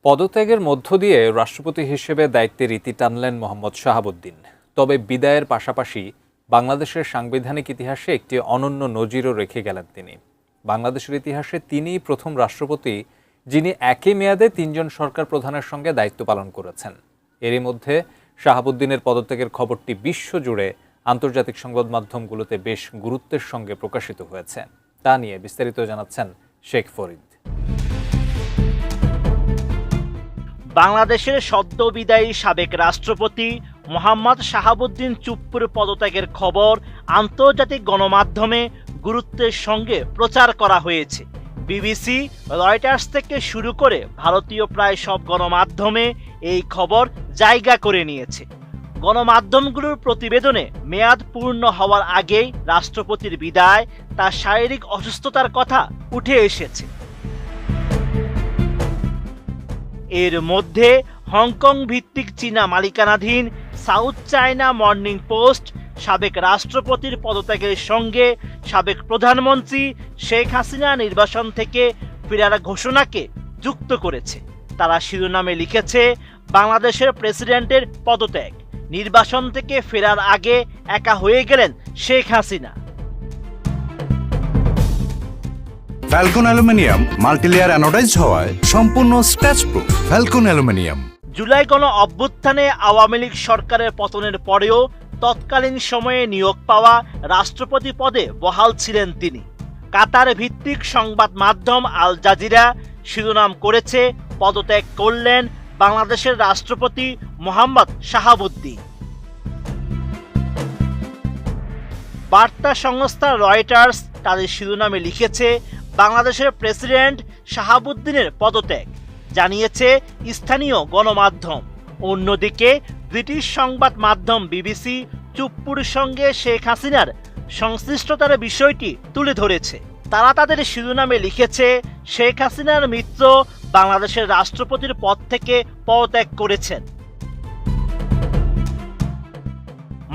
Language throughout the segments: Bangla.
পদত্যাগের মধ্য দিয়ে রাষ্ট্রপতি হিসেবে দায়িত্বের ইতি টানলেন মোহাম্মদ শাহাবুদ্দিন। তবে বিদায়ের পাশাপাশি বাংলাদেশের সাংবিধানিক ইতিহাসে একটি অনন্য নজিরও রেখে গেলেন তিনি। বাংলাদেশের ইতিহাসে তিনিই প্রথম রাষ্ট্রপতি যিনি একই মেয়াদে তিনজন সরকার প্রধানের সঙ্গে দায়িত্ব পালন করেছেন। এরই মধ্যে শাহাবুদ্দিনের পদত্যাগের খবরটি বিশ্বজুড়ে আন্তর্জাতিক সংবাদ মাধ্যমগুলোতে বেশ গুরুত্বের সঙ্গে প্রকাশিত হয়েছে। তা নিয়ে বিস্তারিত জানাচ্ছেন শেখ ফরিদ। বাংলাদেশের সদ্য বিদায়ী সাবেক রাষ্ট্রপতি মোহাম্মদ শাহাবুদ্দিন চুপ্পুর পদত্যাগের খবর আন্তর্জাতিক গণমাধ্যমে গুরুত্বের সঙ্গে প্রচার করা হয়েছে। বিবিসি, রয়টার্স থেকে শুরু করে ভারতীয় প্রায় সব গণমাধ্যমে এই খবর জায়গা করে নিয়েছে। গণমাধ্যমগুলোর প্রতিবেদনে মেয়াদ পূর্ণ হওয়ার আগেই রাষ্ট্রপতির বিদায়, তার শারীরিক অসুস্থতার কথা উঠে এসেছে। এর মধ্যে হংকং ভিত্তিক চীনা মালিকানাধীন সাউথ চায়না মর্নিং পোস্ট সাবেক রাষ্ট্রপতির পদত্যাগের সঙ্গে সাবেক প্রধানমন্ত্রী শেখ হাসিনা নির্বাসন থেকে ফেরার ঘোষণাকে যুক্ত করেছে। তারা শিরোনামে লিখেছে, বাংলাদেশের প্রেসিডেন্টের পদত্যাগ, নির্বাসন থেকে ফেরার আগে একা হয়ে গেলেন Sheikh Hasina. Falcon aluminium multilayer anodised হওয়ায় সম্পূর্ণ scratch proof. Falcon aluminium. July গণ অভ্যুত্থানে আওয়ামী লীগ সরকারের পতনের পরেও তৎকালীন সময়ে নিয়োগ পাওয়া রাষ্ট্রপতি পদে বহাল ছিলেন তিনি। কাতার ভিত্তিক সংবাদ মাধ্যম আল জাজিরা শিরোনাম করেছে, পদত্যাগ করলেন বাংলাদেশের রাষ্ট্রপতি মোহাম্মদ শাহাবুদ্দিন। বার্তা সংস্থা রয়টার্স তাদের শিরোনামে লিখেছে, বাংলাদেশের প্রেসিডেন্ট শাহাবুদ্দিনের পদত্যাগ, জানিয়েছে স্থানীয় গণমাধ্যম। অন্যদিকে ব্রিটিশ সংবাদ মাধ্যম বিবিসি চুপ্পুর সঙ্গে শেখ হাসিনার সংশ্লিষ্টতার বিষয়টি তুলে ধরেছে। তারা তাদের শিরোনামে লিখেছে, শেখ হাসিনার মিত্র বাংলাদেশের রাষ্ট্রপতির পদ থেকে পদত্যাগ করেছেন।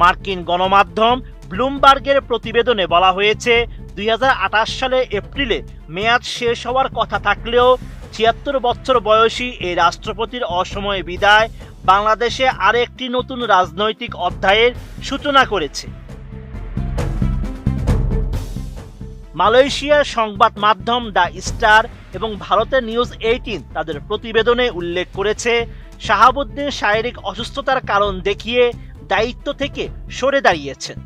মার্কিন গণমাধ্যম ব্লুমবার্গের প্রতিবেদনে বলা হয়েছে, 2028 সালে এপ্রিলে মেয়াদ শেষ হওয়ার কথা থাকলেও 76 বছর বয়সী এই রাষ্ট্রপতির অসময়ে বিদায় বাংলাদেশে আরেকটি নতুন রাজনৈতিক অধ্যায়ের সূচনা করেছে। মালয়েশিয়ার সংবাদ মাধ্যম দ্য স্টার এবং ভারতের নিউজ 18 তাদের প্রতিবেদনে উল্লেখ করেছে, শাহাবুদ্দিন শারীরিক অসুস্থতার কারণ দেখিয়ে দায়িত্ব থেকে সরে দাঁড়িয়েছেন।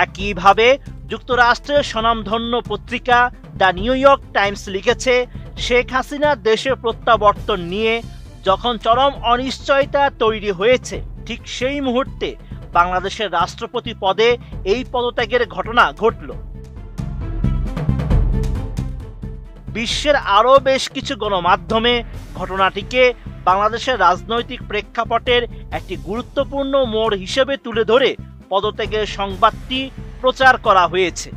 একইভাবে যুক্তরাষ্ট্রের স্বনামধন্য পত্রিকা দ্য নিউ ইয়র্ক টাইমস লিখেছে, শেখ হাসিনা দেশে প্রত্যাবর্তন নিয়ে যখন চরম অনিশ্চয়তা তৈরি হয়েছে, ঠিক সেই মুহূর্তে বাংলাদেশের রাষ্ট্রপতি পদে এই পদত্যাগের ঘটনা ঘটল। বিশ্বের আরও বেশ কিছু গণমাধ্যমে ঘটনাটিকে বাংলাদেশের রাজনৈতিক প্রেক্ষাপটের একটি গুরুত্বপূর্ণ মোড় হিসেবে তুলে ধরে পদত্যাগের সংবাদটি প্রচার করা হয়েছে।